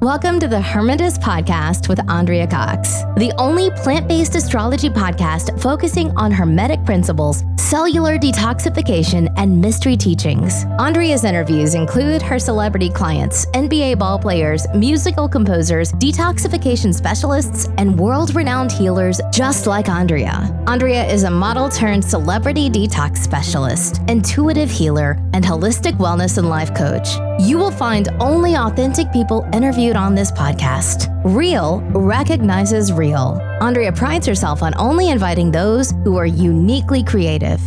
Welcome to the 𝗏𝗏𝗧 podcast with Andrea Cox, the only plant-based astrology podcast focusing on hermetic principles, cellular detoxification, and mystery teachings. Andrea's interviews include her celebrity clients, NBA ball players, musical composers, detoxification specialists, and world-renowned healers just like Andrea. Andrea is a model-turned-celebrity detox specialist, intuitive healer, and holistic wellness and life coach. You will find only authentic people interviewed on this podcast. Real recognizes real. Andrea prides herself on only inviting those who are uniquely creative.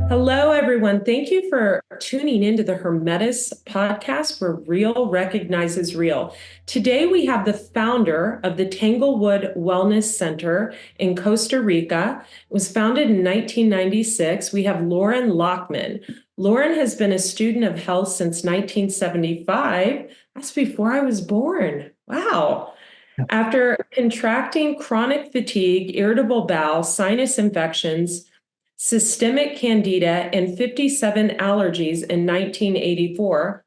Hello, everyone. Thank you for tuning into the 𝗏𝗏𝗧 podcast, where real recognizes real. Today, we have the founder of the Tanglewood Wellness Center in Costa Rica. It was founded in 1996. We have Lauren Lockman. Lauren has been a student of health since 1975. That's before I was born. Wow. After contracting chronic fatigue, irritable bowel, sinus infections, systemic candida, and 57 allergies in 1984,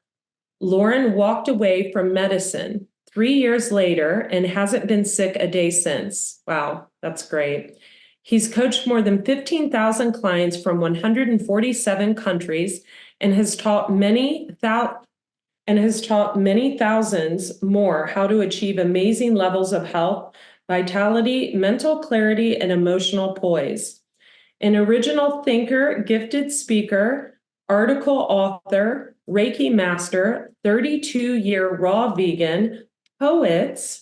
Lauren walked away from medicine 3 years later and hasn't been sick a day since. Wow, that's great. He's coached more than 15,000 clients from 147 countries and has taught many thousands more how to achieve amazing levels of health, vitality, mental clarity, and emotional poise. An original thinker, gifted speaker, article author, Reiki master, 32-year raw vegan, poet,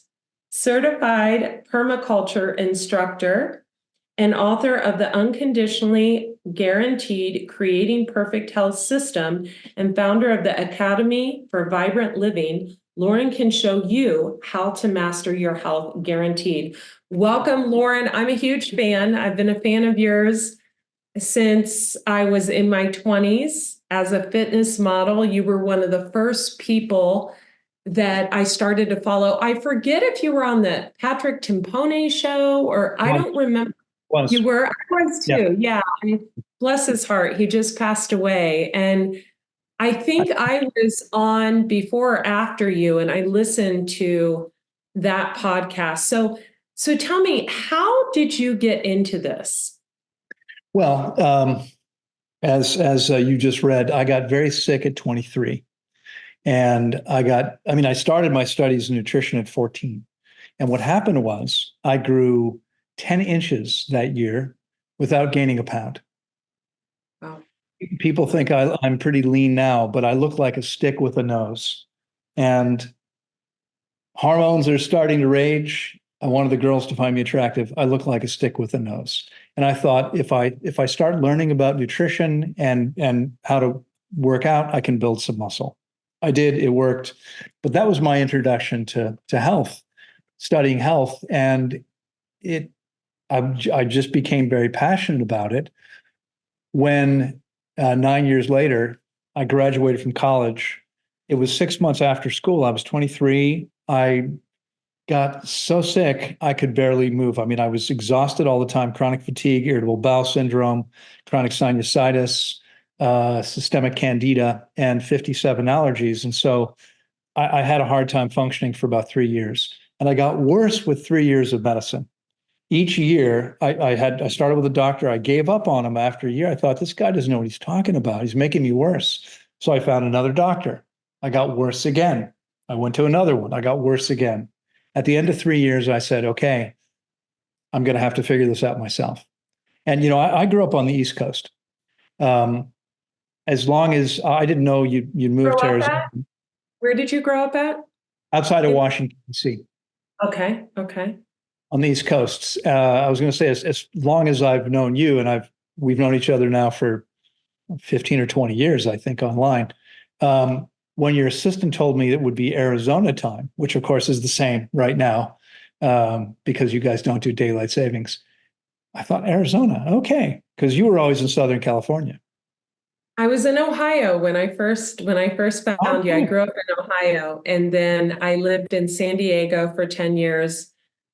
certified permaculture instructor, and author of the Unconditionally Guaranteed Creating Perfect Health System, and founder of the Academy for Vibrant Living, Lauren can show you how to master your health guaranteed. Welcome, Lauren. I'm a huge fan. I've been a fan of yours since I was in my 20s as a fitness model. You were one of the first people that I started to follow. I forget if you were on the Patrick Timpone show, or I don't remember. You were? I was too. Yeah. Bless his heart. He just passed away. And I think I was on before or after you, and I listened to that podcast. So tell me, how did you get into this? Well, as you just read, I got very sick at 23. And I started my studies in nutrition at 14. And what happened was I grew 10 inches that year without gaining a pound. Wow. People think I'm pretty lean now, but I look like a stick with a nose. And hormones are starting to rage. I wanted the girls to find me attractive. I look like a stick with a nose. And I thought, if I start learning about nutrition and how to work out, I can build some muscle. I did. It worked. But that was my introduction to health, studying health. And I just became very passionate about it when 9 years later, I graduated from college. It was 6 months after school. I was 23. I got so sick, I could barely move. I was exhausted all the time, chronic fatigue, irritable bowel syndrome, chronic sinusitis, systemic candida, and 57 allergies. And so I had a hard time functioning for about 3 years. And I got worse with 3 years of medicine. Each year, I started with a doctor. I gave up on him after a year. I thought, this guy doesn't know what he's talking about. He's making me worse. So I found another doctor. I got worse again. I went to another one. I got worse again. At the end of 3 years, I said, okay, I'm going to have to figure this out myself. And, I grew up on the East Coast. As long as I didn't know you'd moved to Arizona. Where did you grow up at? Outside of Washington, D.C. Okay. On the East Coast. I was going to say, as long as I've known you, and we've known each other now for 15 or 20 years, I think, online. When your assistant told me it would be Arizona time, which of course is the same right now, because you guys don't do daylight savings, I thought, Arizona, okay, because you were always in Southern California. I was in Ohio when I first found you. I grew up in Ohio, and then I lived in San Diego for 10 years.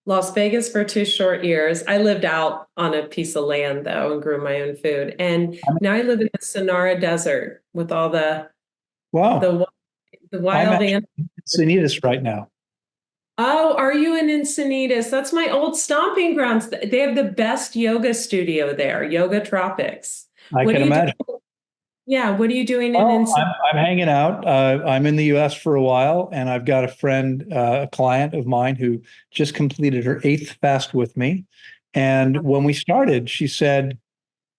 Las Vegas for 2 short years. I lived out on a piece of land, though, and grew my own food. And now I live in the Sonora Desert with all the wild animals. Encinitas right now. Oh, are you in Encinitas? That's my old stomping grounds. They have the best yoga studio there, Yoga Tropics. I What can are you imagine. doing? Yeah, what are you doing in Well, Encinitas? I'm hanging out. I'm in the U.S. for a while, and I've got a friend, a client of mine who just completed her 8th fast with me. And when we started, she said,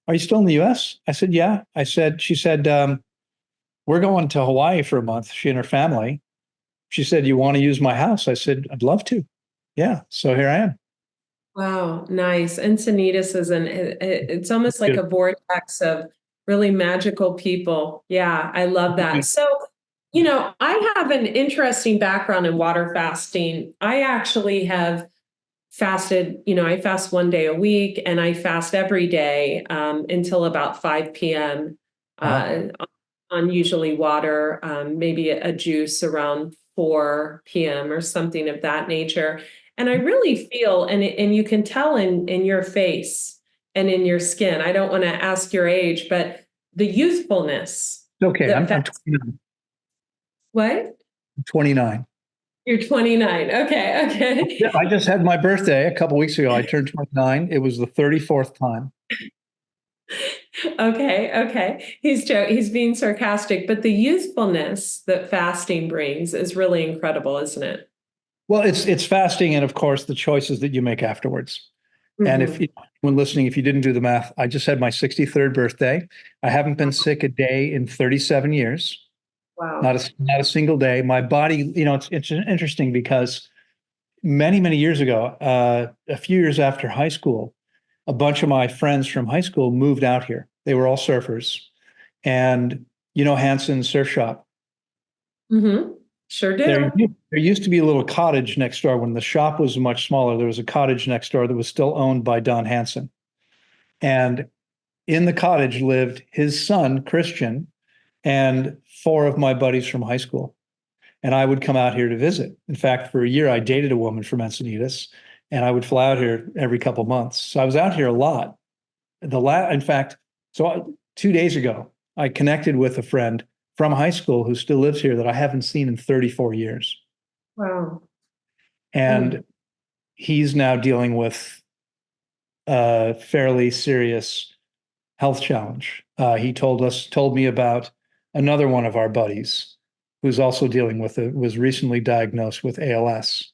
"Are you still in the U.S.?" I said, "Yeah." She said, "We're going to Hawaii for a month, she and her family." She said, "You want to use my house?" I said, "I'd love to." Yeah. So here I am. Wow, nice. Encinitas is it's almost like a vortex of really magical people. Yeah, I love that. So, I have an interesting background in water fasting. I actually have fasted, I fast 1 day a week and I fast every day until about 5 p.m. Uh-huh. On usually water, maybe a juice around 4 p.m. or something of that nature. And I really feel, and you can tell in your face and in your skin, I don't want to ask your age, but the youthfulness. Okay. I'm That 29. What? 29. You're 29. Okay, Yeah, okay. I just had my birthday a couple weeks ago. I turned 29. It was the 34th time. Okay, okay. He's being sarcastic, but the youthfulness that fasting brings is really incredible, isn't it? Well, it's fasting, and of course the choices that you make afterwards. And if Mhm. when listening, if you didn't do the math, I just had my 63rd birthday. I haven't been sick a day in 37 years. Wow. Not a single day. My body, it's interesting because many years ago, a few years after high school, a bunch of my friends from high school moved out here. They were all surfers, and Hanson Surf Shop. Mm-hmm. Sure There, do. there used to be a little cottage next door when the shop was much smaller. There was a cottage next door that was still owned by Don Hanson. And in the cottage lived his son, Christian, and 4 of my buddies from high school. And I would come out here to visit. In fact, for a year, I dated a woman from Encinitas, and I would fly out here every couple months. So I was out here a lot. In fact, 2 days ago, I connected with a friend from high school who still lives here that I haven't seen in 34 years. Wow. And he's now dealing with a fairly serious health challenge. He told me about another one of our buddies who's also dealing with it, was recently diagnosed with ALS.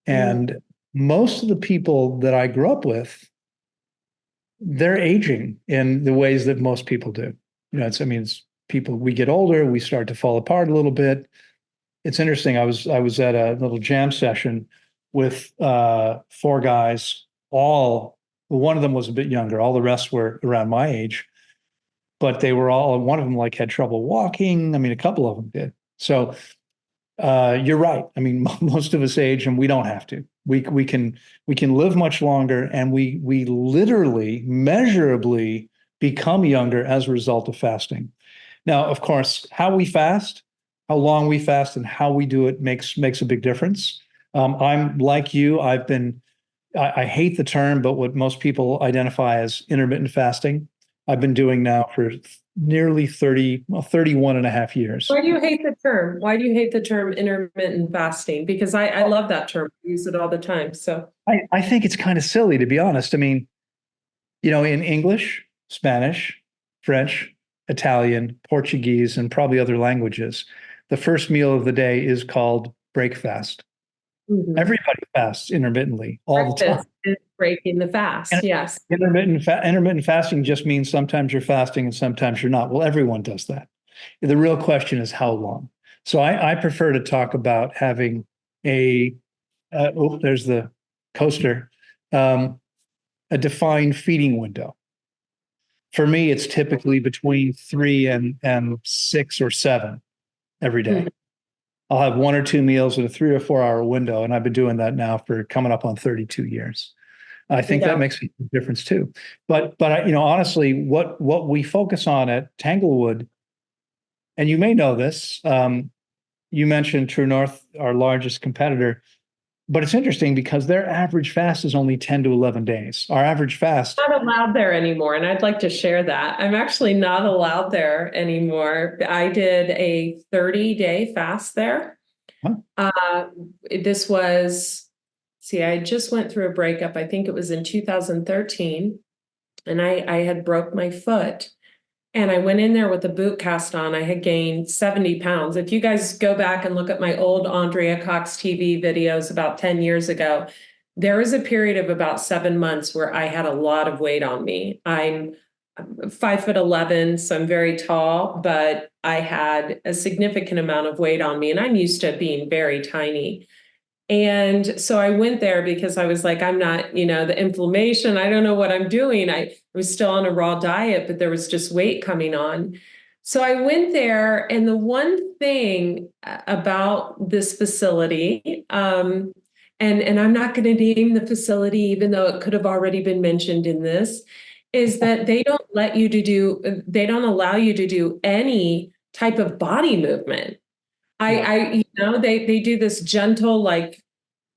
And most of the people that I grew up with, they're aging in the ways that most people do. It's people, we get older, we start to fall apart a little bit. It's interesting. I was at a little jam session with 4 guys. One of them was a bit younger. All the rest were around my age, but they were all. One of them had trouble walking. A couple of them did. So you're right. Most of us age, and we don't have to. We can live much longer, and we literally, measurably become younger as a result of fasting. Now, of course, how we fast, how long we fast, and how we do it makes a big difference. I'm like you. I hate the term, but what most people identify as intermittent fasting, I've been doing now for nearly 31 and a half years. Why do you hate the term? Why do you hate the term intermittent fasting? Because I love that term. I use it all the time. So I think it's kind of silly, to be honest. In English, Spanish, French, Italian, Portuguese, and probably other languages, the first meal of the day is called breakfast. Everybody fasts intermittently all the time. Is breaking the fast. And Yes. intermittent fasting just means sometimes you're fasting and sometimes you're not. Well, everyone does that. The real question is how long. So I prefer to talk about having there's the coaster, a defined feeding window. For me, it's typically between 3 and 6 or 7 every day. I'll have 1 or 2 meals in a 3 or 4 hour window, and I've been doing that now for coming up on 32 years. I think that makes a difference too. But honestly, what we focus on at Tanglewood, and you may know this, you mentioned True North, our largest competitor, but it's interesting because their average fast is only 10 to 11 days. Our average fast. I'm not allowed there anymore, and I'd like to share that. I'm actually not allowed there anymore. I did a 30-day fast there. Huh? This was, see, I just went through a breakup. I think it was in 2013, and I had broke my foot. And I went in there with a boot cast on. I had gained 70 pounds. If you guys go back and look at my old Andrea Cox TV videos about 10 years ago, there was a period of about 7 months where I had a lot of weight on me. I'm 5'11", so I'm very tall, but I had a significant amount of weight on me, and I'm used to being very tiny. And so I went there because I was like, I'm not, the inflammation, I don't know what I'm doing. I was still on a raw diet, but there was just weight coming on. So I went there, and the one thing about this facility, and I'm not going to name the facility, even though it could have already been mentioned in this, is that they don't allow you to do any type of body movement. They do this gentle, like,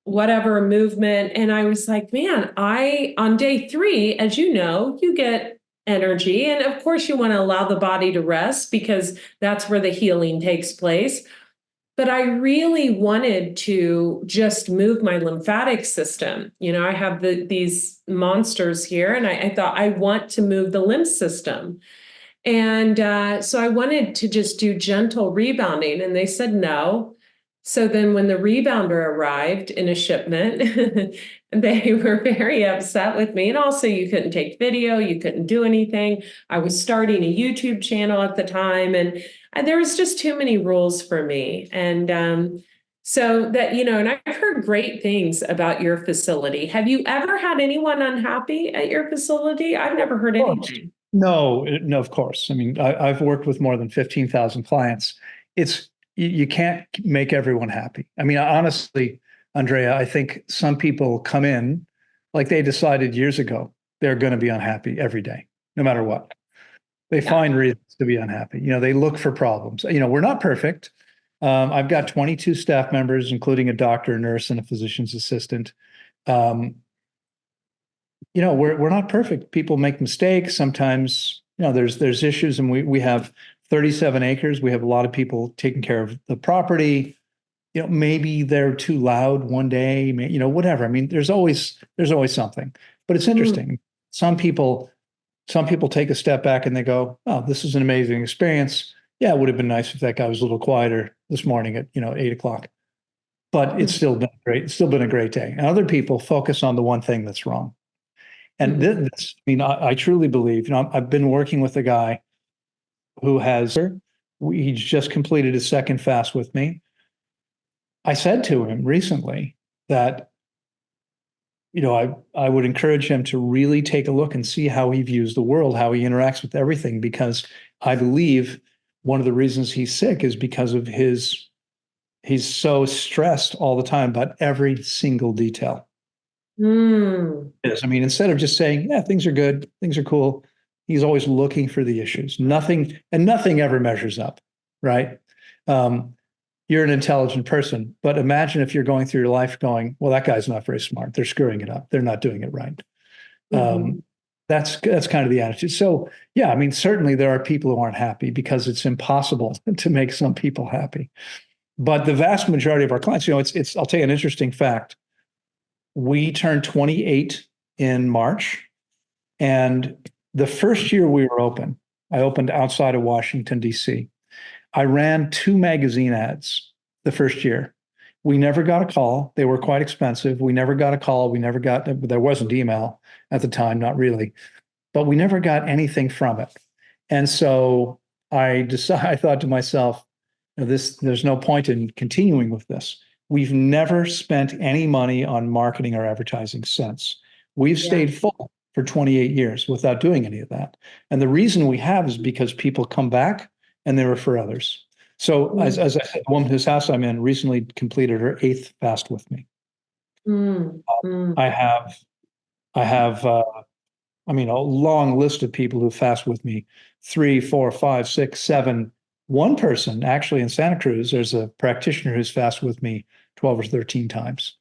whatever movement. And I was like, man, on day 3, as you know, you get energy. And of course you want to allow the body to rest because that's where the healing takes place. But I really wanted to just move my lymphatic system. I have these monsters here, and I thought I want to move the lymph system. And so I wanted to just do gentle rebounding, and they said no. So then when the rebounder arrived in a shipment, they were very upset with me. And also, you couldn't take video, you couldn't do anything. I was starting a YouTube channel at the time, and there was just too many rules for me. And so that, and I've heard great things about your facility. Have you ever had anyone unhappy at your facility? I've never heard anything. No, of course. I mean, I've worked with more than 15,000 clients. You can't make everyone happy. I mean, honestly, Andrea, I think some people come in like they decided years ago they're going to be unhappy every day, no matter what. They find reasons to be unhappy. They look for problems. We're not perfect. I've got 22 staff members, including a doctor, a nurse, and a physician's assistant. We're not perfect. People make mistakes. Sometimes, there's issues, and we have 37 acres. We have a lot of people taking care of the property. Maybe they're too loud one day, whatever. I mean, there's always something, but it's interesting. Some people take a step back and they go, oh, this is an amazing experience. Yeah, it would have been nice if that guy was a little quieter this morning at, 8 o'clock, but it's still been great. It's still been a great day. And other people focus on the one thing that's wrong. And I truly believe, I've been working with a guy who he's just completed his second fast with me. I said to him recently that, I would encourage him to really take a look and see how he views the world, how he interacts with everything, because I believe one of the reasons he's sick is because of he's so stressed all the time about every single detail. Yes, I mean, instead of just saying, yeah, things are good, things are cool, he's always looking for the issues. Nothing ever measures up, right? You're an intelligent person, but imagine if you're going through your life going, well, that guy's not very smart. They're screwing it up. They're not doing it right. That's kind of the attitude. So yeah, I mean, certainly there are people who aren't happy because it's impossible to make some people happy. But the vast majority of our clients, I'll tell you an interesting fact. We turned 28 in March, and the first year we were open, I opened outside of Washington, D.C. I ran 2 magazine ads the first year. We never got a call. They were quite expensive. We never got a call. There wasn't email at the time, not really, but we never got anything from it. And so I thought to myself, there's no point in continuing with this. We've never spent any money on marketing or advertising since. We've stayed full for 28 years without doing any of that. And the reason we have is because people come back and they refer others. So as I said, the woman whose house I'm in recently completed her 8th fast with me. I have a long list of people who fast with me, 3, 4, 5, 6, 7. One person actually in Santa Cruz, there's a practitioner who's fasted with me 12 or 13 times.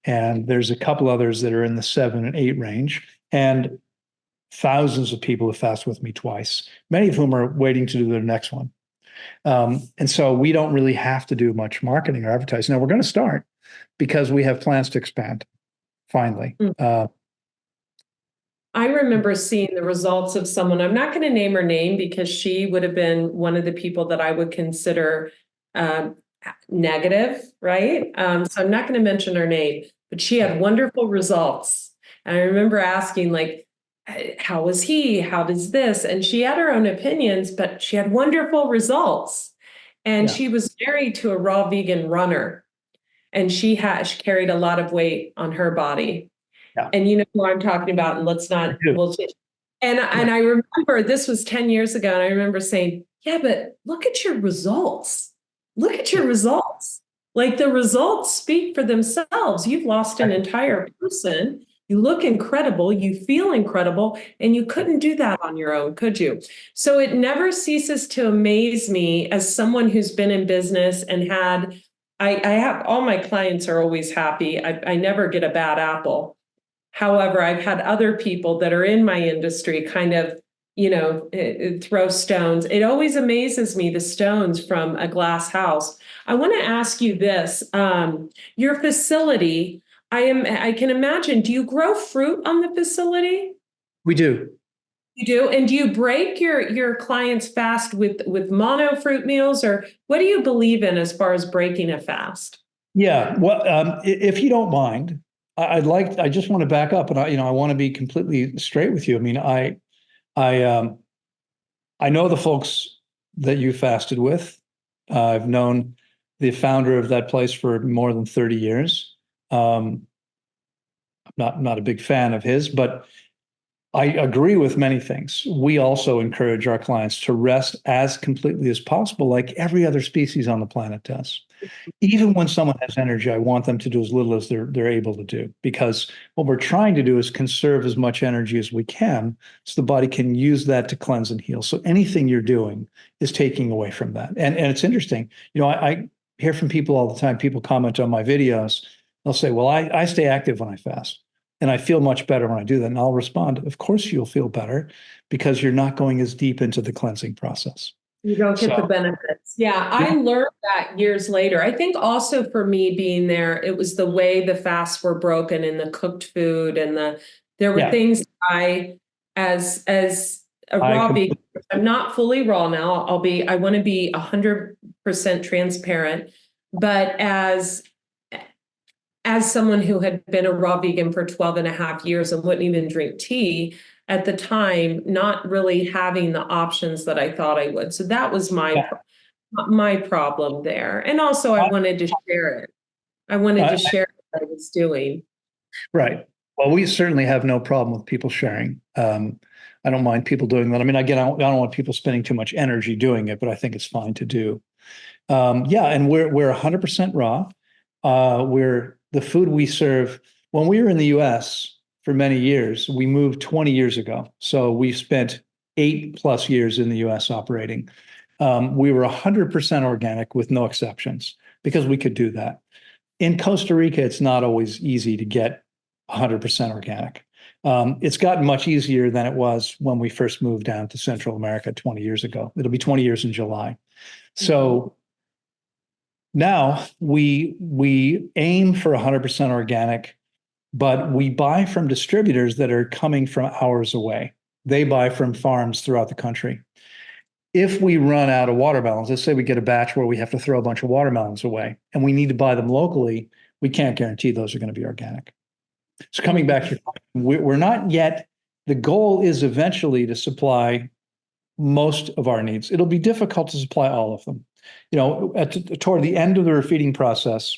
And there's a couple others that are in the 7 and 8 range, and thousands of people have fasted with me twice, many of whom are waiting to do their next one. And so we don't really have to do much marketing or advertising. Now we're going to start because we have plans to expand finally. I remember seeing the results of someone, I'm not going to name her name because she would have been one of the people that I would consider negative, right? So I'm not going to mention her name, but she had wonderful results. And I remember asking, like, how was he? How does this? And she had her own opinions, but she had wonderful results. And she was married to a raw vegan runner. And she carried a lot of weight on her body. Yeah. And you know who I'm talking about, and let's not, and I remember this was 10 years ago, and I remember saying, yeah, but look at your results. Look at your results. Like, the results speak for themselves. You've lost an entire person. You look incredible. You feel incredible. And you couldn't do that on your own, could you? So it never ceases to amaze me as someone who's been in business and had, I have, all my clients are always happy. I never get a bad apple. However, I've had other people that are in my industry kind of, you know, throw stones. It always amazes me, the stones from a glass house. I want to ask you this. Your facility, I can imagine, do you grow fruit on the facility? We do. You do? And do you break your clients' fast with mono fruit meals, or what do you believe in as far as breaking a fast? Yeah, well, if you don't mind, I just want to back up, and I want to be completely straight with you. I mean, I know the folks that you fasted with. I've known the founder of that place for more than 30 years. I'm not a big fan of his, but I agree with many things. We also encourage our clients to rest as completely as possible, like every other species on the planet does. Even when someone has energy, I want them to do as little as they're able to do, because what we're trying to do is conserve as much energy as we can so the body can use that to cleanse and heal. So anything you're doing is taking away from that. And it's interesting. You know, I hear from people all the time. People comment on my videos. They'll say, well, I stay active when I fast, and I feel much better when I do that. And I'll respond, of course you'll feel better, because you're not going as deep into the cleansing process. You don't get the benefits. Yeah, I learned that years later. I think also for me being there, it was the way the fasts were broken and the cooked food, and there were things as a raw vegan, I'm not fully raw now. I want to be 100% transparent, but as someone who had been a raw vegan for 12 and a half years and wouldn't even drink tea at the time, not really having the options that I thought I would. So that was my problem there. And also I wanted to share it. I wanted to share what I was doing. Right. Well, we certainly have no problem with people sharing. I don't mind people doing that. I mean, again, I don't want people spending too much energy doing it, but I think it's fine to do. And we're 100% raw. The food we serve, when we were in the US for many years, we moved 20 years ago. So we spent 8+ years in the US operating. We were 100% organic with no exceptions, because we could do that. In Costa Rica, it's not always easy to get 100% organic. It's gotten much easier than it was when we first moved down to Central America 20 years ago. It'll be 20 years in July. So now we aim for 100% organic, but we buy from distributors that are coming from hours away. They buy from farms throughout the country. If we run out of watermelons, let's say we get a batch where we have to throw a bunch of watermelons away and we need to buy them locally, we can't guarantee those are going to be organic. So coming back to, we're not yet, the goal is eventually to supply most of our needs. It'll be difficult to supply all of them. You know, toward the end of the refeeding process,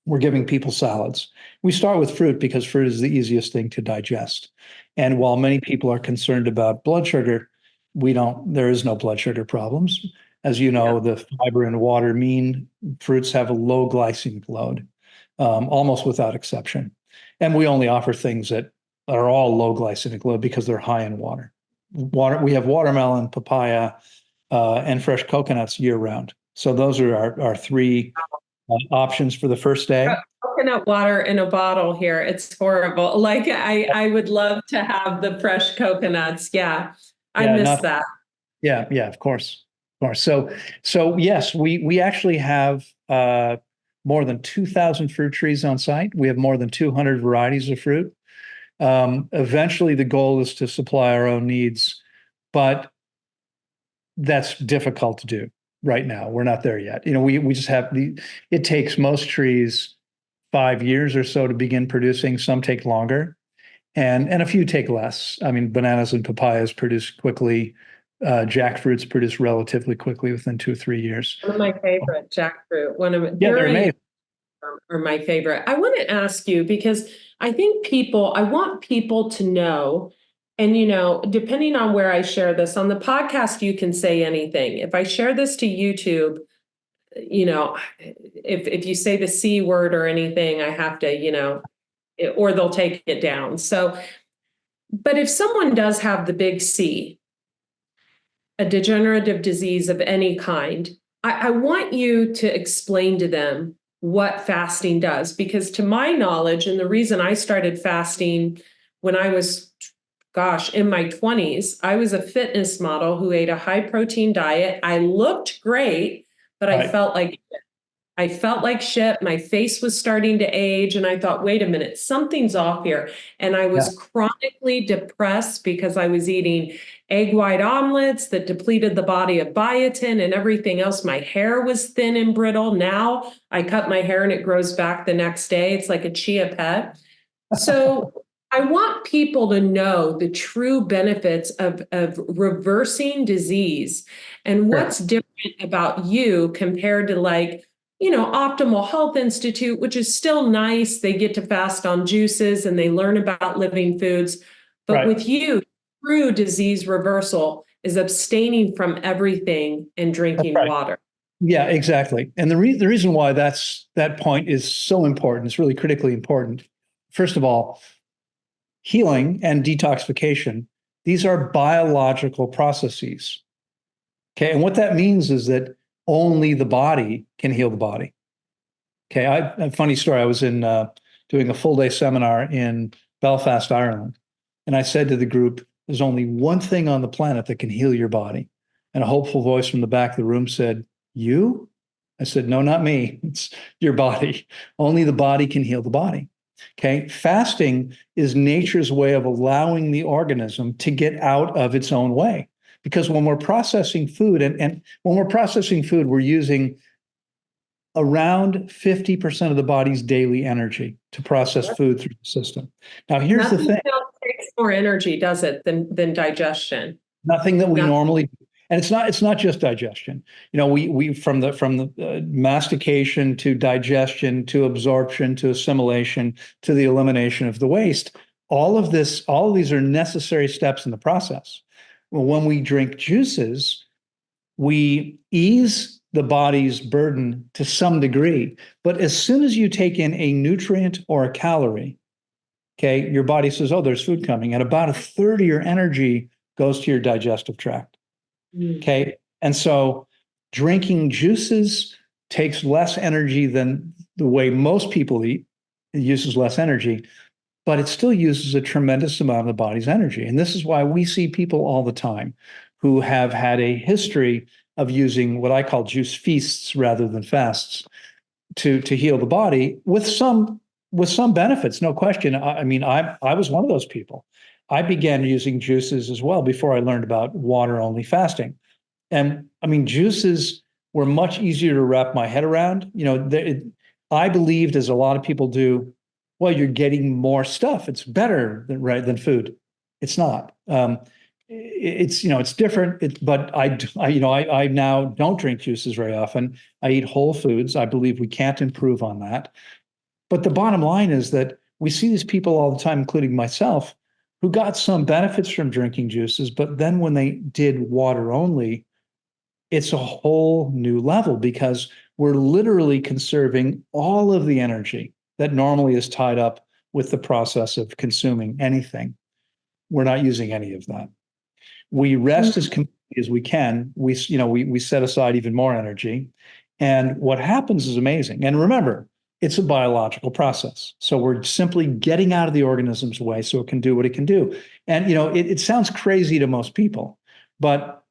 we're giving people salads. We start with fruit because fruit is the easiest thing to digest. And while many people are concerned about blood sugar, there is no blood sugar problems. As you know, the fiber and water mean fruits have a low glycemic load, almost without exception. And we only offer things that are all low glycemic load because they're high in water. We have watermelon, papaya, and fresh coconuts year round. So those are our three options for the first day. Coconut water in a bottle here. It's horrible. Like I would love to have the fresh coconuts. Yeah. I miss that. Yeah, of course. So yes, we actually have more than 2,000 fruit trees on site. We have more than 200 varieties of fruit. Eventually, the goal is to supply our own needs, but that's difficult to do right now. We're not there yet. We just have it takes most trees 5 years or so to begin producing. Some take longer, and a few take less. I mean, bananas and papayas produce quickly. Jackfruits produce relatively quickly within 2 or 3 years. One of my favorite, jackfruit. They're amazing. Are my favorite. I want to ask you because I want people to know, and depending on where I share this on the podcast, you can say anything. If I share this to YouTube, if you say the C word or anything, I have to, or they'll take it down. So, but if someone does have the big C, a degenerative disease of any kind, I want you to explain to them what fasting does, because to my knowledge, and the reason I started fasting when I was, in my 20s, I was a fitness model who ate a high protein diet. I looked great, but I felt like shit. My face was starting to age. And I thought, wait a minute, something's off here. And I was chronically depressed because I was eating egg white omelets that depleted the body of biotin and everything else. My hair was thin and brittle. Now I cut my hair and it grows back the next day. It's like a chia pet. So I want people to know the true benefits of reversing disease and what's different about you compared to Optimal Health Institute, which is still nice. They get to fast on juices and they learn about living foods. But with you, true disease reversal is abstaining from everything and drinking water. Yeah, exactly. And the reason why that point is so important, it's really critically important. First of all, healing and detoxification, these are biological processes. Okay. And what that means is that only the body can heal the body. Okay. A funny story. I was in doing a full day seminar in Belfast, Ireland. And I said to the group, there's only one thing on the planet that can heal your body. And a hopeful voice from the back of the room said, you? I said, no, not me. It's your body. Only the body can heal the body. Okay. Fasting is nature's way of allowing the organism to get out of its own way. Because when we're processing food, and when we're processing food, we're using around 50% of the body's daily energy to process food through the system. Now, here's the thing. Nothing else takes more energy, does it, than digestion? Nothing that we normally do. And it's not just digestion. We from the mastication to digestion to absorption to assimilation to the elimination of the waste. All of these are necessary steps in the process. Well, when we drink juices, we ease the body's burden to some degree. But as soon as you take in a nutrient or a calorie, okay, your body says, oh, there's food coming. And about a third of your energy goes to your digestive tract. Okay. And so drinking juices takes less energy than the way most people eat. It uses less energy, but it still uses a tremendous amount of the body's energy. And this is why we see people all the time who have had a history of using what I call juice feasts rather than fasts to heal the body with some benefits, no question. I mean, I was one of those people. I began using juices as well before I learned about water-only fasting. And I mean, juices were much easier to wrap my head around. I believed, as a lot of people do, well, you're getting more stuff. It's better than food. It's not. It's different. But I now don't drink juices very often. I eat whole foods. I believe we can't improve on that. But the bottom line is that we see these people all the time, including myself, who got some benefits from drinking juices, but then when they did water only, it's a whole new level because we're literally conserving all of the energy that normally is tied up with the process of consuming anything. We're not using any of that. We rest as completely as we can. We set aside even more energy. And what happens is amazing. And remember, it's a biological process. So we're simply getting out of the organism's way so it can do what it can do. And, it sounds crazy to most people, but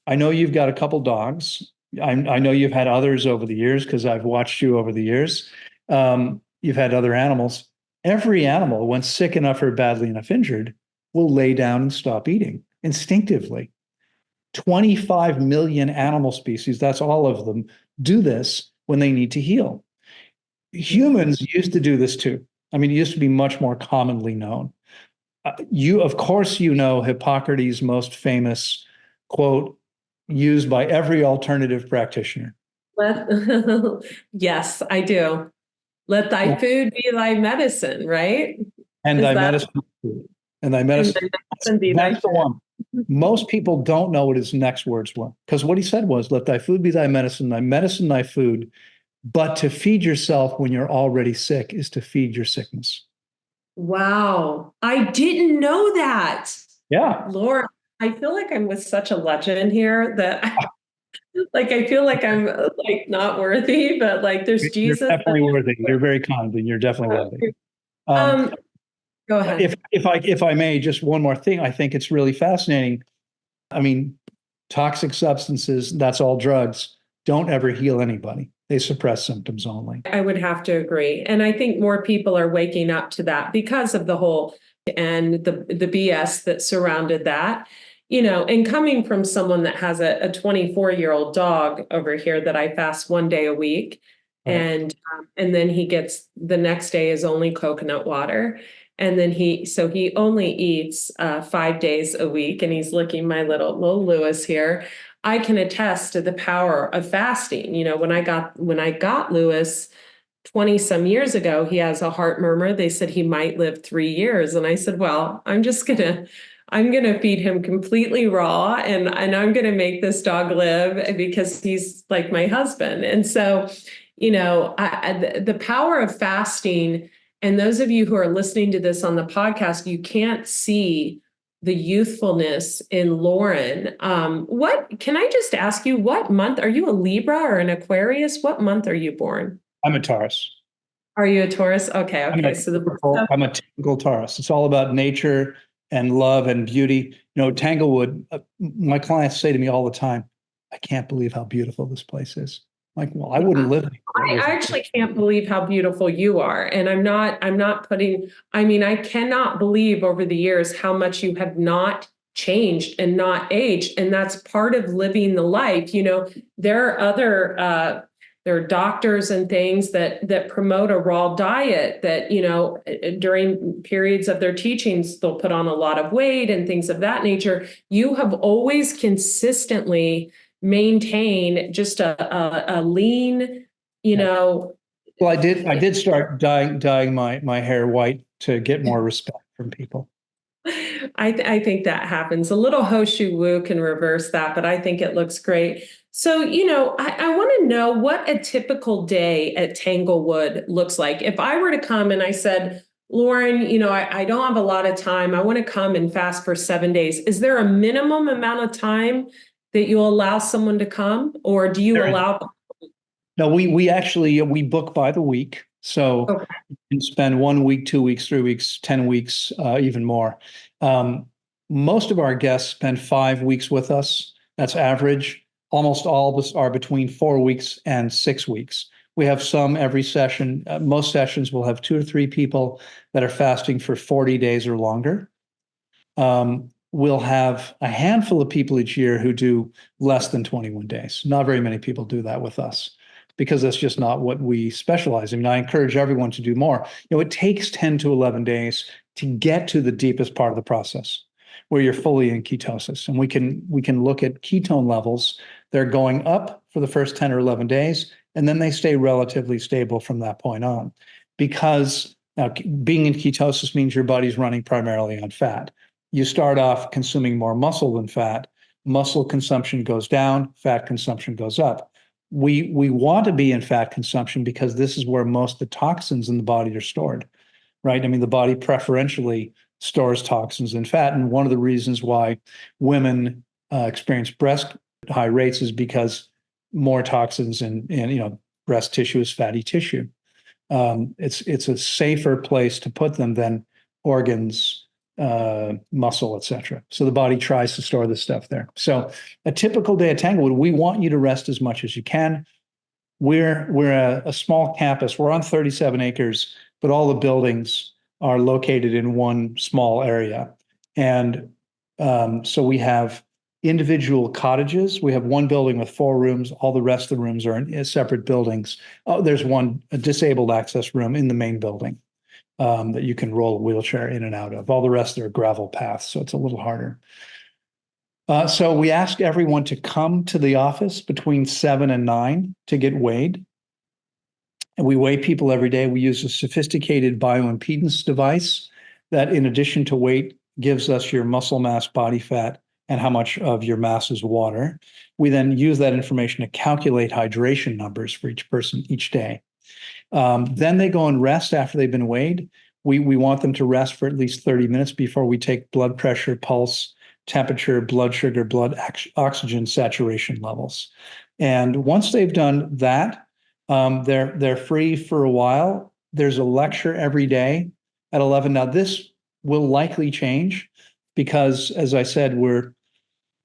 I know you've got a couple dogs. I know you've had others over the years because I've watched you over the years. You've had other animals. Every animal, when sick enough or badly enough injured, will lay down and stop eating instinctively. 25 million animal species, that's all of them, do this when they need to heal. Humans used to do this too. I mean, it used to be much more commonly known. Of course, you know Hippocrates' most famous quote used by every alternative practitioner. Yes, I do. Let thy food be thy medicine, right? And thy medicine. And thy medicine. That's the one. Most people don't know what his next words were, because what he said was, let thy food be thy medicine thy food. But to feed yourself when you're already sick is to feed your sickness. Wow. I didn't know that. Yeah. Lord, I feel like I'm with such a legend here that I feel like I'm like not worthy, but like there's Jesus. You're definitely worthy. You're very kind, and you're definitely worthy. Go ahead. If I may, just one more thing. I think it's really fascinating. I mean, toxic substances, that's all drugs, don't ever heal anybody. They suppress symptoms only. I would have to agree. And I think more people are waking up to that because of the whole and the BS that surrounded that. You know, and coming from someone that has a 24-year-old dog over here that I fast 1 day a week, right. And then he gets the next day is only coconut water. And then he only eats 5 days a week, and he's licking my little Lewis here. I can attest to the power of fasting. You know, when I got Lewis 20 some years ago, he has a heart murmur. They said he might live 3 years. And I said, well, I'm going to feed him completely raw, and I'm going to make this dog live because he's like my husband. And so, you know, the power of fasting, and those of you who are listening to this on the podcast, you can't see the youthfulness in Lauren. What can I just ask you, what month are you, a Libra or an Aquarius? What month are you born? I'm a Taurus. Are you a Taurus? Okay. I'm a typical Taurus. It's all about nature and love and beauty. You know, Tanglewood, my clients say to me all the time, I can't believe how beautiful this place is. Like, well, I wouldn't live anywhere. I actually can't believe how beautiful you are. And I'm not putting, I mean, I cannot believe over the years how much you have not changed and not aged. And that's part of living the life. You know, there are other, there are doctors and things that promote a raw diet that, you know, during periods of their teachings, they'll put on a lot of weight and things of that nature. You have always consistently maintained just a lean, you know. Well, I did start dyeing my hair white to get more respect from people. I think that happens. A little 𝗏𝗏 can reverse that, but I think it looks great. So, you know, I want to know what a typical day at Tanglewood looks like. If I were to come and I said, Lauren, you know, I don't have a lot of time. I want to come and fast for 7 days. Is there a minimum amount of time that you'll allow someone to come, or do you allow? No, we book by the week. So you can spend 1 week, 2 weeks, 3 weeks, 10 weeks, even more. Most of our guests spend 5 weeks with us. That's average. Almost all of us are between 4 weeks and 6 weeks. We have some every session. Most sessions will have 2 or 3 people that are fasting for 40 days or longer. We'll have a handful of people each year who do less than 21 days. Not very many people do that with us, because that's just not what we specialize in. I mean, I encourage everyone to do more. You know, it takes 10 to 11 days to get to the deepest part of the process, where you're fully in ketosis. And we can look at ketone levels. They're going up for the first 10 or 11 days, and then they stay relatively stable from that point on. Because now, being in ketosis means your body's running primarily on fat. You start off consuming more muscle than fat. Muscle consumption goes down, fat consumption goes up. We want to be in fat consumption because this is where most of the toxins in the body are stored, right? I mean, the body preferentially stores toxins in fat. And one of the reasons why women experience breast high rates is because more toxins in you know, breast tissue is fatty tissue. It's a safer place to put them than organs muscle, etc. So the body tries to store this stuff there. So a typical day at Tanglewood, we want you to rest as much as you can. We're a small campus. We're on 37 acres, but all the buildings are located in one small area. And so we have individual cottages. We have one building with 4 rooms. All the rest of the rooms are in separate buildings. Oh, there's a disabled access room in the main building that you can roll a wheelchair in and out of. All the rest are gravel paths, so it's a little harder. So we ask everyone to come to the office between 7 and 9 to get weighed. And we weigh people every day. We use a sophisticated bioimpedance device that, in addition to weight, gives us your muscle mass, body fat, and how much of your mass is water. We then use that information to calculate hydration numbers for each person each day. Then they go and rest after they've been weighed. We want them to rest for at least 30 minutes before we take blood pressure, pulse, temperature, blood sugar, blood oxygen saturation levels. And once they've done that, they're free for a while. There's a lecture every day at 11. Now, this will likely change because, as I said, we're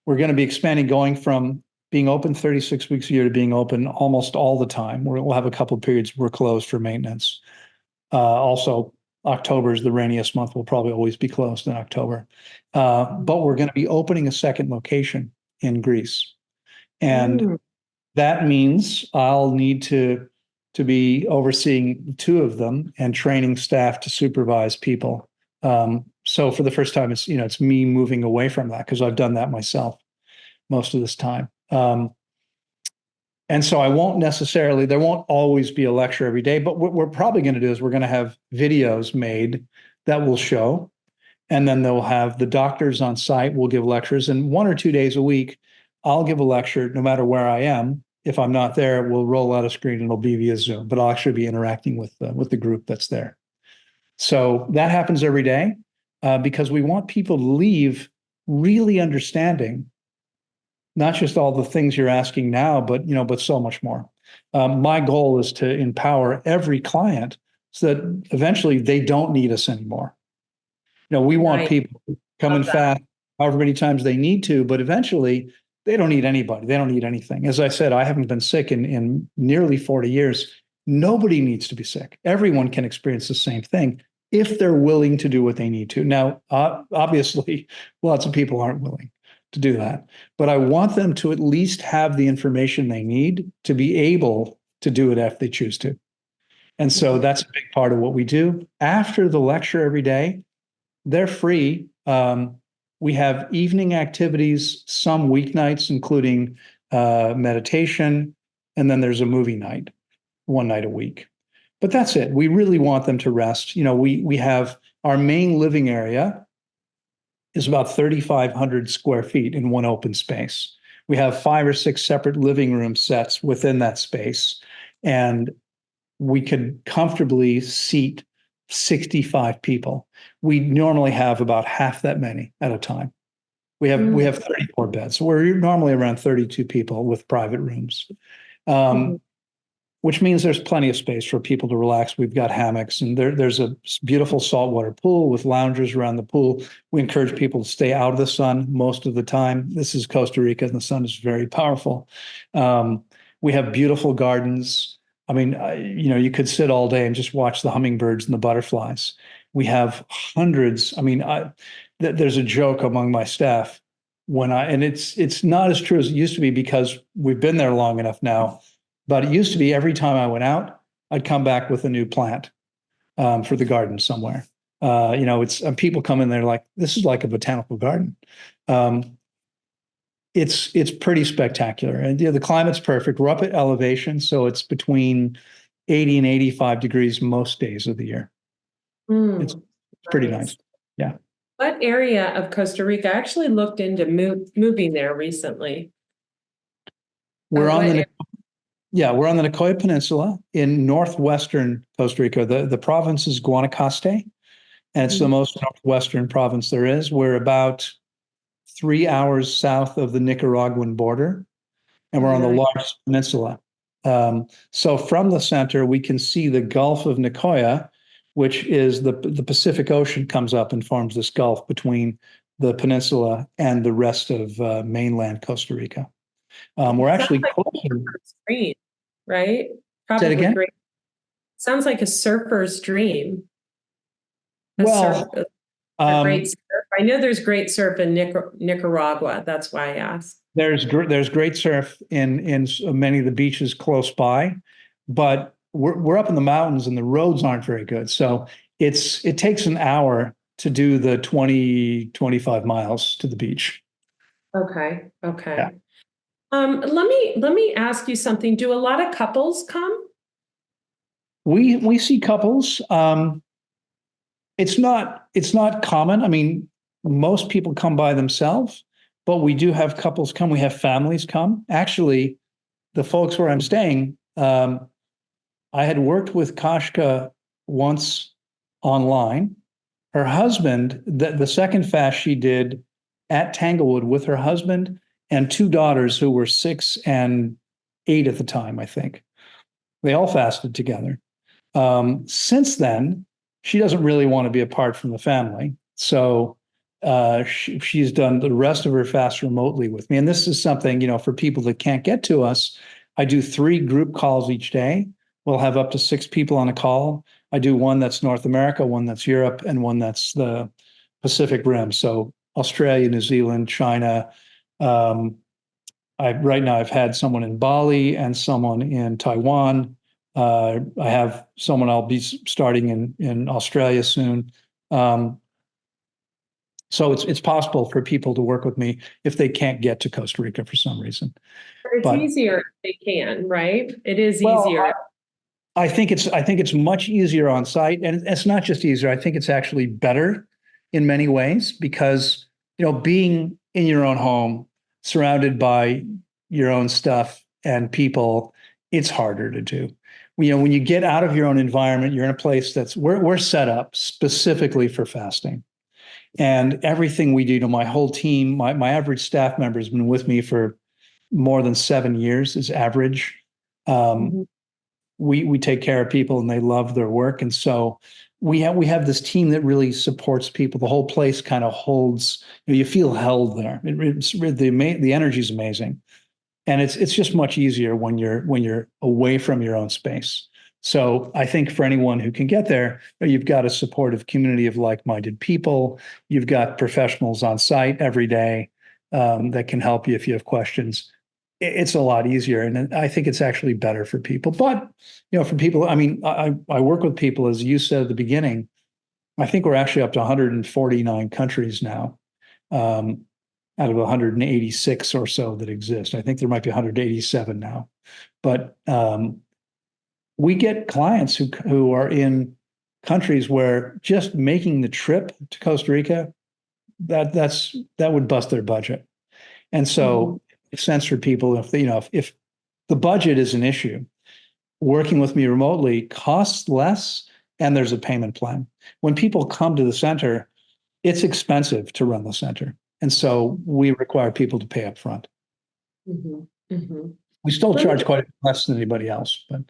going to be expanding, going from being open 36 weeks a year to being open almost all the time. We'll have a couple of periods we're closed for maintenance. Also, October is the rainiest month. We'll probably always be closed in October. But we're going to be opening a second location in Greece. And that means I'll need to be overseeing 2 of them and training staff to supervise people. So for the first time, it's me moving away from that because I've done that myself most of this time. And so there won't always be a lecture every day, but what we're probably going to do is we're going to have videos made that will show, and then they'll have the doctors on site will give lectures, and 1 or 2 days a week, I'll give a lecture no matter where I am. If I'm not there, we'll roll out a screen and it'll be via Zoom, but I'll actually be interacting with the group that's there. So that happens every day because we want people to leave really understanding not just all the things you're asking now, but so much more. My goal is to empower every client so that eventually they don't need us anymore. We want people to come and fast however many times they need to, but eventually they don't need anybody. They don't need anything. As I said, I haven't been sick in nearly 40 years. Nobody needs to be sick. Everyone can experience the same thing if they're willing to do what they need to. Now, obviously, lots of people aren't willing to do that, but I want them to at least have the information they need to be able to do it if they choose to. And so that's a big part of what we do. After the lecture every day, they're free. We have evening activities, some weeknights, including meditation, and then there's a movie night, 1 night a week. But that's it. We really want them to rest. We have our main living area is about 3,500 square feet in one open space. We have 5 or 6 separate living room sets within that space, and we could comfortably seat 65 people. We normally have about half that many at a time. We have 34 beds. So we're normally around 32 people with private rooms, which means there's plenty of space for people to relax. We've got hammocks, and there's a beautiful saltwater pool with loungers around the pool. We encourage people to stay out of the sun most of the time. This is Costa Rica, and the sun is very powerful. We have beautiful gardens. I mean, you could sit all day and just watch the hummingbirds and the butterflies. We have hundreds. I mean, there's a joke among my staff and it's not as true as it used to be because we've been there long enough now. But it used to be every time I went out, I'd come back with a new plant for the garden somewhere. It's people come in there like, this is like a botanical garden. It's pretty spectacular. And the climate's perfect. We're up at elevation, so it's between 80 and 85 degrees most days of the year. It's pretty nice. Yeah. What area of Costa Rica? I actually looked into moving there recently. We're on the Nicoya Peninsula in northwestern Costa Rica. The province is Guanacaste, and it's the most northwestern province there is. We're about 3 hours south of the Nicaraguan border, and we're on the largest peninsula. So from the center, we can see the Gulf of Nicoya, which is the Pacific Ocean comes up and forms this gulf between the peninsula and the rest of mainland Costa Rica. We're actually Sounds like a closer. surfer's dream, right? Say it Probably again? great. Sounds like a surfer's dream. A Well, great surf. I know there's great surf in Nicaragua. That's why I asked. there's great surf in many of the beaches close by, but we're up in the mountains and the roads aren't very good. So it takes an hour to do the 25 miles to the beach. Okay. Yeah. Let me ask you something. Do a lot of couples come? We see couples. It's not common. I mean, most people come by themselves, but we do have couples come. We have families come. Actually, the folks where I'm staying, I had worked with 𝗏𝗏 once online. Her husband, the second fast she did at Tanglewood with her husband and two daughters who were 6 and 8 at the time, I think. They all fasted together. Since then, she doesn't really want to be apart from the family. So she's done the rest of her fast remotely with me. And this is something, for people that can't get to us, I do 3 group calls each day. We'll have up to 6 people on a call. I do one that's North America, one that's Europe, and one that's the Pacific Rim. So Australia, New Zealand, China. Right now I've had someone in Bali and someone in Taiwan. I have someone I'll be starting in Australia soon. So it's possible for people to work with me if they can't get to Costa Rica for some reason. It's easier if they can, right? It is easier. I think it's much easier on site, and it's not just easier. I think it's actually better in many ways because, being in your own home, surrounded by your own stuff and people, it's harder to do. When you get out of your own environment, you're in a place we're set up specifically for fasting. And everything we do, my whole team, my average staff member has been with me for more than 7 years is average. We take care of people and they love their work. And so we have this team that really supports people. The whole place kind of holds, you feel held there. The energy is amazing. And it's just much easier when you're away from your own space. So I think for anyone who can get there, you've got a supportive community of like-minded people. You've got professionals on site every day that can help you if you have questions. It's a lot easier, and I think it's actually better for people. But for people, I mean, I work with people, as you said at the beginning. I think we're actually up to 149 countries now, out of 186 or so that exist. I think there might be 187 now, but we get clients who are in countries where just making the trip to Costa Rica, that would bust their budget, and so. Makes sense for people if the budget is an issue, working with me remotely costs less and there's a payment plan. When people come to the center, it's expensive to run the center. And so we require people to pay up front. We still charge quite less than anybody else, but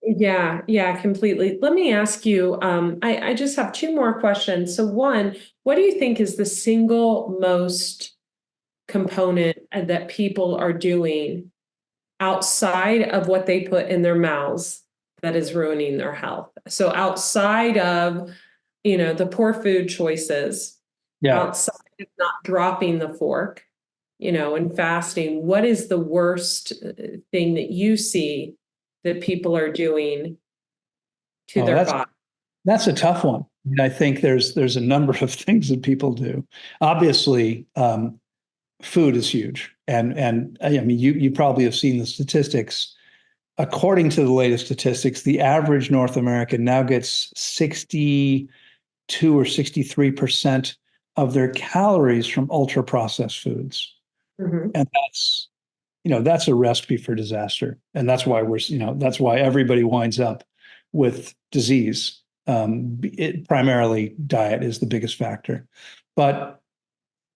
yeah, completely. Let me ask you, I just have 2 more questions. So one, what do you think is the single most component that people are doing outside of what they put in their mouths that is ruining their health? So outside of, the poor food choices, outside of not dropping the fork, and fasting, what is the worst thing that you see that people are doing to their body? That's a tough one. I think there's a number of things that people do. Obviously, food is huge. And I mean, you probably have seen the statistics. According to the latest statistics, the average North American now gets 62 or 63% of their calories from ultra processed foods. And that's a recipe for disaster. And that's why that's why everybody winds up with disease. Primarily diet is the biggest factor. But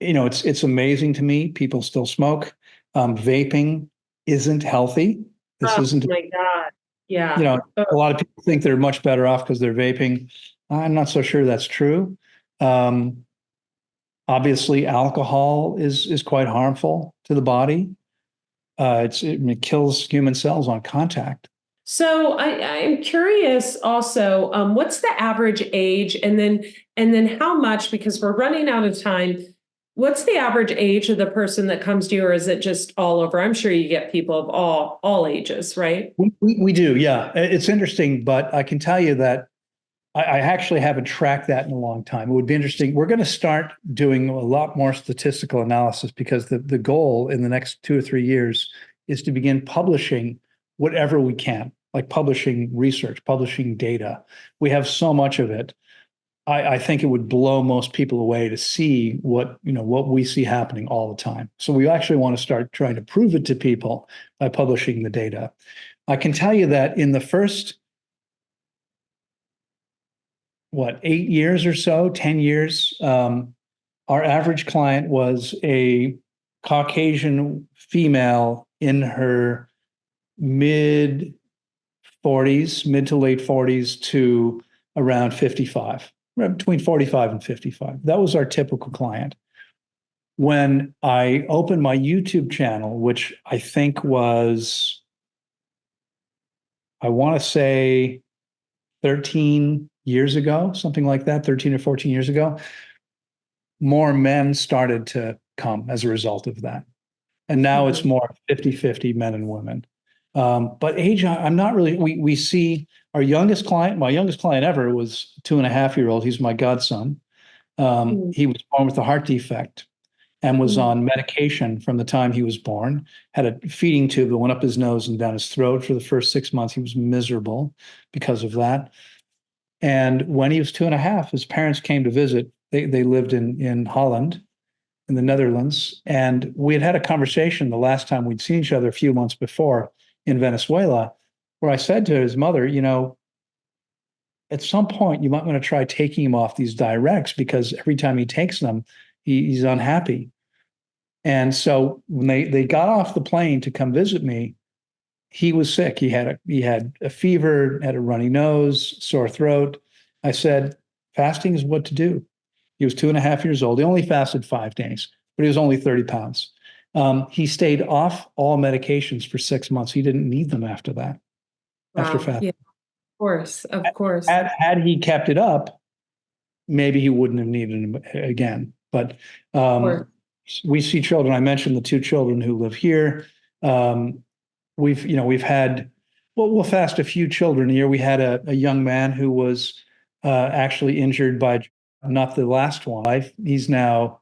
it's amazing to me. People still smoke. Vaping isn't healthy. This isn't. Oh my God. Yeah. A lot of people think they're much better off because they're vaping. I'm not so sure that's true. Obviously, alcohol is quite harmful to the body. It kills human cells on contact. So I'm curious also, what's the average age, and then how much, because we're running out of time, what's the average age of the person that comes to you, or is it just all over? I'm sure you get people of all ages, right? We do, yeah. It's interesting, but I can tell you that I actually haven't tracked that in a long time. It would be interesting. We're going to start doing a lot more statistical analysis, because the goal in the next 2 or 3 years is to begin publishing whatever we can, like publishing research, publishing data. We have so much of it. I think it would blow most people away to see what we see happening all the time. So we actually want to start trying to prove it to people by publishing the data. I can tell you that in the first 8 years or so, 10 years, our average client was a Caucasian female in her mid to late 40s to around 55, between 45 and 55. That was our typical client. When I opened my YouTube channel, which I think was, I want to say 13 years ago, something like that, 13 or 14 years ago, more men started to come as a result of that. And now it's more 50-50 men and women. But age, I'm not really, we see our youngest client, my youngest client ever was 2.5-year-old. He's my godson. He was born with a heart defect and was on medication from the time he was born, had a feeding tube that went up his nose and down his throat. For the first 6 months, he was miserable because of that. And when he was 2.5, his parents came to visit. They lived in Holland, in the Netherlands. And we had a conversation the last time we'd seen each other a few months before in Venezuela, where I said to his mother, at some point you might want to try taking him off these diuretics, because every time he takes them, he's unhappy. And so when they got off the plane to come visit me, he was sick. He had a fever, had a runny nose, sore throat. I said, fasting is what to do. He was 2.5 years old. He only fasted 5 days, but he was only 30 pounds. He stayed off all medications for 6 months. He didn't need them after that. Wow. After fasting. Yeah, of course. Had he kept it up, maybe he wouldn't have needed them again. But we see children. I mentioned the 2 children who live here. We've had, we'll fast a few children a year. We had a young man who was actually injured by, not the last one. He's now,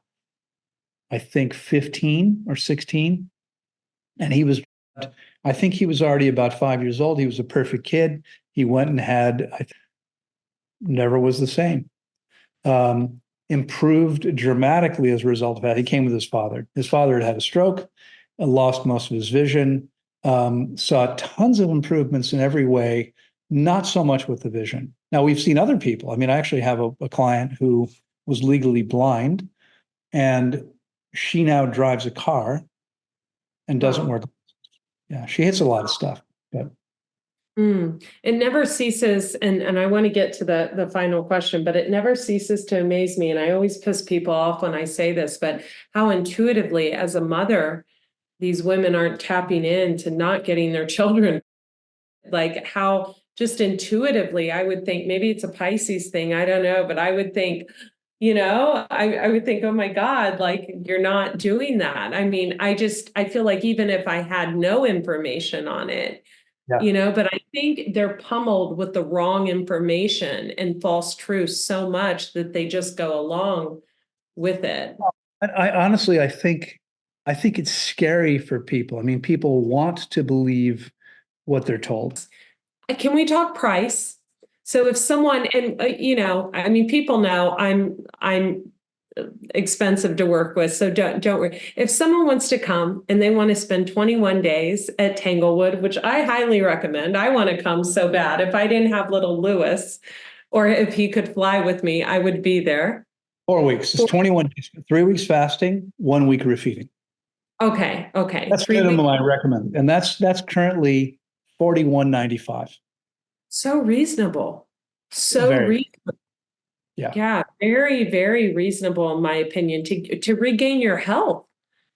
I think, 15 or 16. And I think he was already about 5 years old. He was a perfect kid. He went and never was the same. Improved dramatically as a result of that. He came with his father. His father had a stroke, lost most of his vision, saw tons of improvements in every way, not so much with the vision. Now, we've seen other people. I mean, I actually have a client who was legally blind, and she now drives a car and doesn't work. Yeah, she hits a lot of stuff. But it never ceases, and I want to get to the final question, but it never ceases to amaze me. And I always piss people off when I say this, but how intuitively, as a mother, these women aren't tapping into not getting their children. Like, how just intuitively, I would think maybe it's a Pisces thing. I don't know, but I would think, I would think, oh my God, like, you're not doing that. I mean, I feel like even if I had no information on it, but I think they're pummeled with the wrong information and false truths so much that they just go along with it. I honestly, I think it's scary for people. I mean, people want to believe what they're told. Can we talk price? So if someone, and I mean, people know I'm expensive to work with, so don't worry. If someone wants to come and they want to spend 21 days at Tanglewood, which I highly recommend, I want to come so bad. If I didn't have little Lewis, or if he could fly with me, I would be there. 4 weeks. It's 21 days, 3 weeks fasting, 1 week refeeding. Okay. That's the minimum I recommend. And that's currently 41.95. So reasonable. So Very. reasonable. Yeah. Yeah, very, very reasonable in my opinion to regain your health.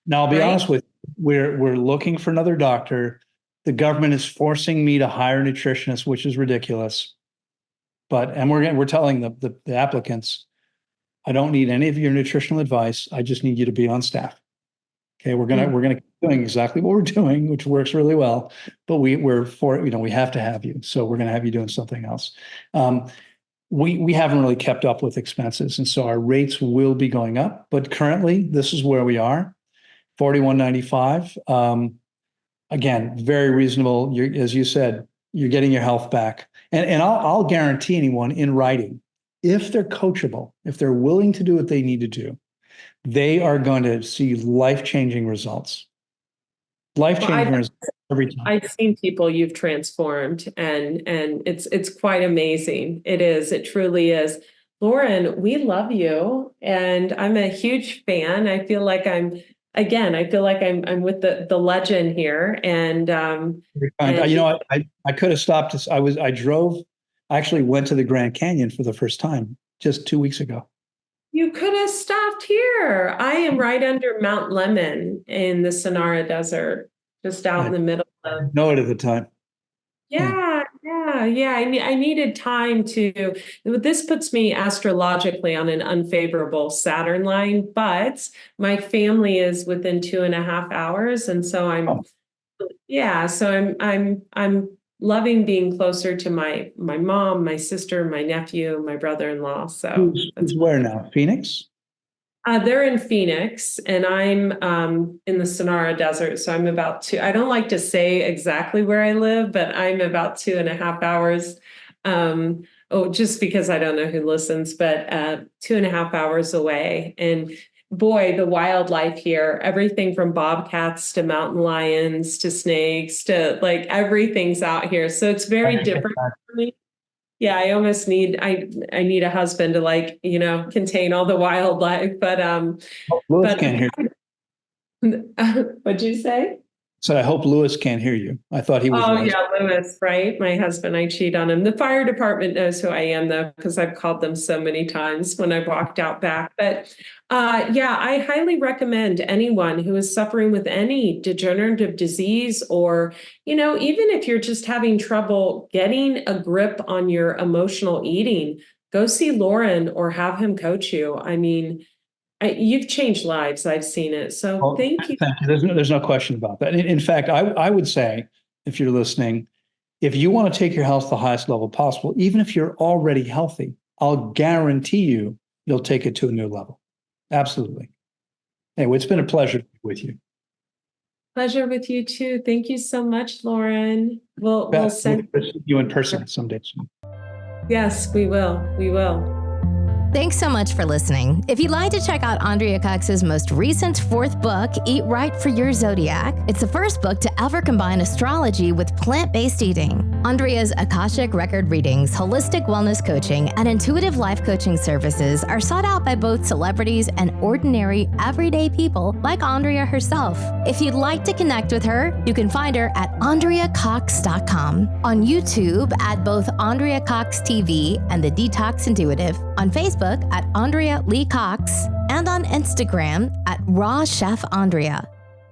Now, I'll be Right? honest with you, we're looking for another doctor. The government is forcing me to hire a nutritionist, which is ridiculous. And we're telling the applicants, I don't need any of your nutritional advice. I just need you to be on staff. Okay, we're gonna keep doing exactly what we're doing, which works really well. But we have to have you, so we're gonna have you doing something else. We haven't really kept up with expenses, and so our rates will be going up. But currently, this is where we are, $41.95. Again, very reasonable. As you said, you're getting your health back, and I'll guarantee anyone in writing, if they're coachable, if they're willing to do what they need to do, they are going to see life-changing results. Life-changing results every time. I've seen people you've transformed, and it's quite amazing. It is. It truly is. Lauren, we love you, and I'm a huge fan. I feel like I'm with the legend here, and I could have stopped this. I actually went to the Grand Canyon for the first time just 2 weeks ago. You could have stopped here. I am right under Mount Lemmon in the Sonora Desert, just out in the middle of. Know it at the time. Yeah. I needed time to. This puts me astrologically on an unfavorable Saturn line, but my family is within 2.5 hours, and so I'm loving being closer to my mom, my sister, my nephew, my brother-in-law. So who's where now? Phoenix? They're in Phoenix, and I'm in the Sonora Desert. So I'm about I don't like to say exactly where I live, but I'm about 2.5 hours. Just because I don't know who listens, but 2.5 hours away. And boy, the wildlife here, everything from bobcats to mountain lions to snakes to like everything's out here. So it's very different for me. Yeah, I almost need I need a husband to contain all the wildlife. But Lewis can't hear you. What'd you say? So I hope Lewis can't hear you. I thought he was. Oh yeah, Lewis, right? My husband, I cheat on him. The fire department knows who I am though, because I've called them so many times when I've walked out back. But I highly recommend anyone who is suffering with any degenerative disease, or, even if you're just having trouble getting a grip on your emotional eating, go see Lauren or have him coach you. I mean, you've changed lives. I've seen it. So thank you. Thank you. There's no question about that. In fact, I would say, if you're listening, if you want to take your health to the highest level possible, even if you're already healthy, I'll guarantee you'll take it to a new level. Absolutely. Anyway, it's been a pleasure to be with you. Pleasure with you too. Thank you so much, Lauren. We'll send you in person someday soon. Yes, we will. We will. Thanks so much for listening. If you'd like to check out Andrea Cox's most recent 4th book, Eat Right for Your Zodiac, it's the first book to ever combine astrology with plant-based eating. Andrea's Akashic record readings, holistic wellness coaching, and intuitive life coaching services are sought out by both celebrities and ordinary, everyday people like Andrea herself. If you'd like to connect with her, you can find her at AndreaCox.com, on YouTube at both Andrea Cox TV and The Detox Intuitive, on Facebook at Andrea Lee Cox, and on Instagram at Raw Chef Andrea.